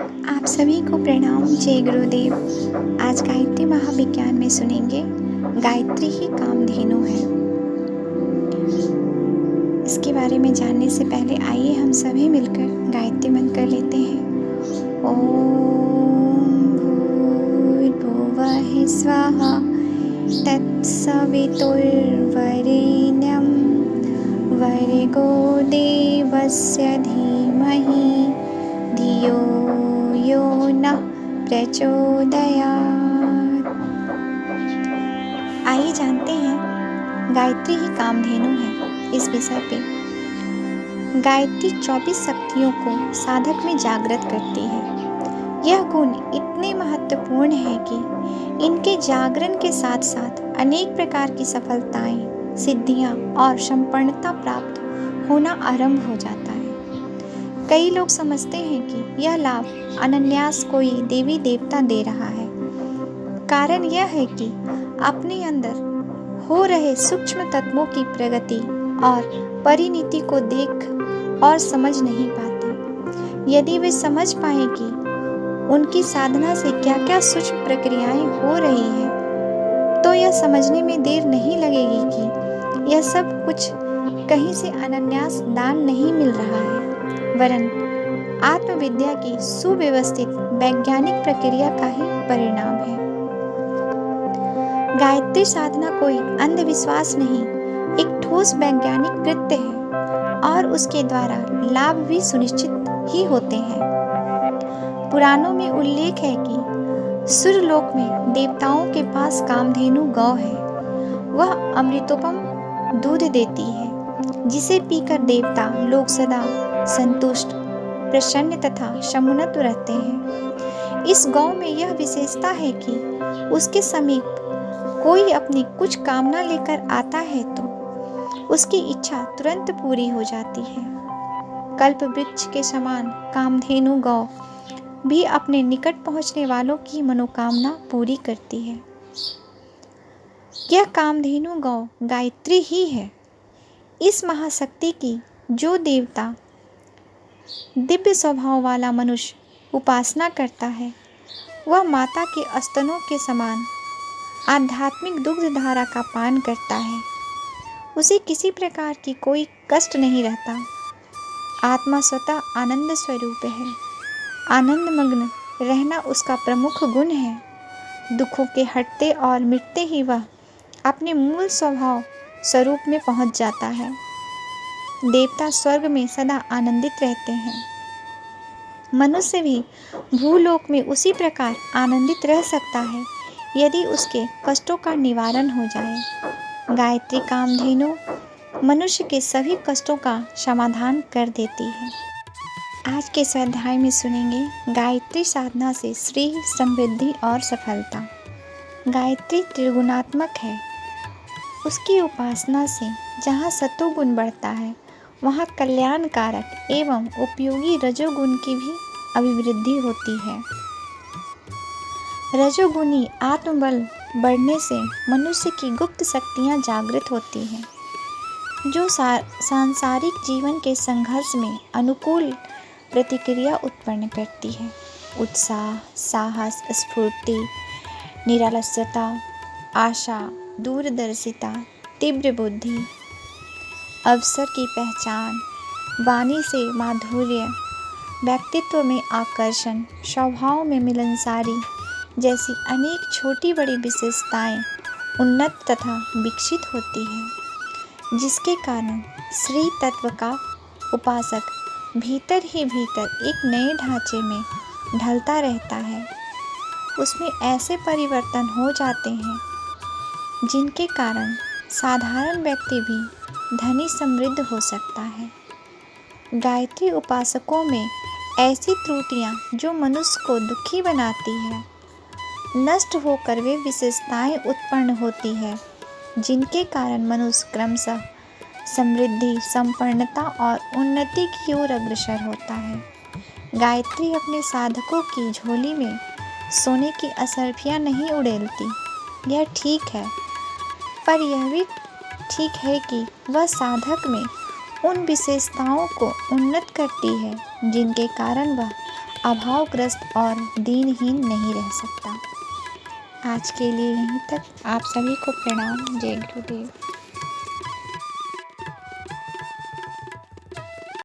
आप सभी को प्रणाम। जय गुरुदेव। आज गायत्री महाविज्ञान में सुनेंगे गायत्री ही कामधेनु है। इसके बारे में जानने से पहले आइए हम सभी मिलकर गायत्री मंत्र कर लेते हैं। ओम भूर्भुवः स्वः तत्सवितुर्वरेण्यं भर्गो देवस्य धीमहि धियो यो नः प्रचोदयात्। आइए जानते हैं गायत्री ही कामधेनु है। इस विषय पे गायत्री 24 शक्तियों को साधक में जागृत करती है। यह गुण इतने महत्वपूर्ण है कि इनके जागरण के साथ साथ अनेक प्रकार की सफलताएं, सिद्धियां और संपन्नता प्राप्त होना आरंभ हो जाता है। कई लोग समझते हैं कि यह लाभ अनायास कोई देवी देवता दे रहा है। कारण यह है कि अपने अंदर हो रहे सूक्ष्म तत्वों की प्रगति और परिणति को देख और समझ नहीं पाते। यदि वे समझ पाए कि उनकी साधना से क्या क्या सूक्ष्म प्रक्रियाएं हो रही हैं, तो यह समझने में देर नहीं लगेगी कि यह सब कुछ कहीं से अनायास दान नहीं मिल रहा है, वरन आत्मविद्या की सुव्यवस्थित वैज्ञानिक प्रक्रिया का ही परिणाम है। गायत्री साधना कोई अंधविश्वास नहीं, एक ठोस वैज्ञानिक कृत्य है और उसके द्वारा लाभ भी सुनिश्चित ही होते हैं। पुराणों में उल्लेख है कि सुरलोक में देवताओं के पास कामधेनु गौ है। वह अमृतोपम दूध देती है, जिसे पीकर देवता लोग सदा संतुष्ट, प्रसन्न तथा समुन्नत रहते हैं। इस गौ में यह विशेषता है कि उसके समीप कोई अपनी कुछ कामना लेकर आता है तो उसकी इच्छा तुरंत पूरी हो जाती है। कल्प वृक्ष के समान कामधेनु गौ भी अपने निकट पहुंचने वालों की मनोकामना पूरी करती है। यह कामधेनु गौ गायत्री ही है। इस महाशक्ति की जो देवता दिव्य स्वभाव वाला मनुष्य उपासना करता है, वह माता के स्तनों के समान आध्यात्मिक दुग्ध धारा का पान करता है। उसे किसी प्रकार की कोई कष्ट नहीं रहता। आत्मा स्वतः आनंद स्वरूप है। आनंद मग्न रहना उसका प्रमुख गुण है। दुखों के हटते और मिटते ही वह अपने मूल स्वभाव स्वरूप में पहुंच जाता है। देवता स्वर्ग में सदा आनंदित रहते हैं। मनुष्य भी भूलोक में उसी प्रकार आनंदित रह सकता है यदि उसके कष्टों का निवारण हो जाए। गायत्री कामधेनु मनुष्य के सभी कष्टों का समाधान कर देती है। आज के इस अध्याय में सुनेंगे गायत्री साधना से श्री, समृद्धि और सफलता। गायत्री त्रिगुणात्मक है। उसकी उपासना से जहाँ सतोगुण बढ़ता है, वहाँ कल्याणकारक एवं उपयोगी रजोगुण की भी अभिवृद्धि होती है। रजोगुणी आत्मबल बढ़ने से मनुष्य की गुप्त शक्तियाँ जागृत होती हैं, जो सांसारिक जीवन के संघर्ष में अनुकूल प्रतिक्रिया उत्पन्न करती है। उत्साह, साहस, स्फूर्ति, निरालस्यता, आशा, दूरदर्शिता, तीव्र बुद्धि, अवसर की पहचान, वाणी से माधुर्य, व्यक्तित्व में आकर्षण, स्वभाव में मिलनसारी जैसी अनेक छोटी बड़ी विशेषताएं उन्नत तथा विकसित होती हैं, जिसके कारण श्री तत्व का उपासक भीतर ही भीतर एक नए ढांचे में ढलता रहता है। उसमें ऐसे परिवर्तन हो जाते हैं जिनके कारण साधारण व्यक्ति भी धनी समृद्ध हो सकता है। गायत्री उपासकों में ऐसी त्रुटियां जो मनुष्य को दुखी बनाती है, नष्ट होकर वे विशेषताएं उत्पन्न होती है जिनके कारण मनुष्य क्रमशः समृद्धि, संपन्नता और उन्नति की ओर अग्रसर होता है। गायत्री अपने साधकों की झोली में सोने की असरफियाँ नहीं उड़ेलती, यह ठीक है, पर यह भी ठीक है कि वह साधक में उन विशेषताओं को उन्नत करती है जिनके कारण वह अभावग्रस्त और दीनहीन नहीं रह सकता। आज के लिए यहीं तक। आप सभी को प्रणाम। जय गुरुदेव।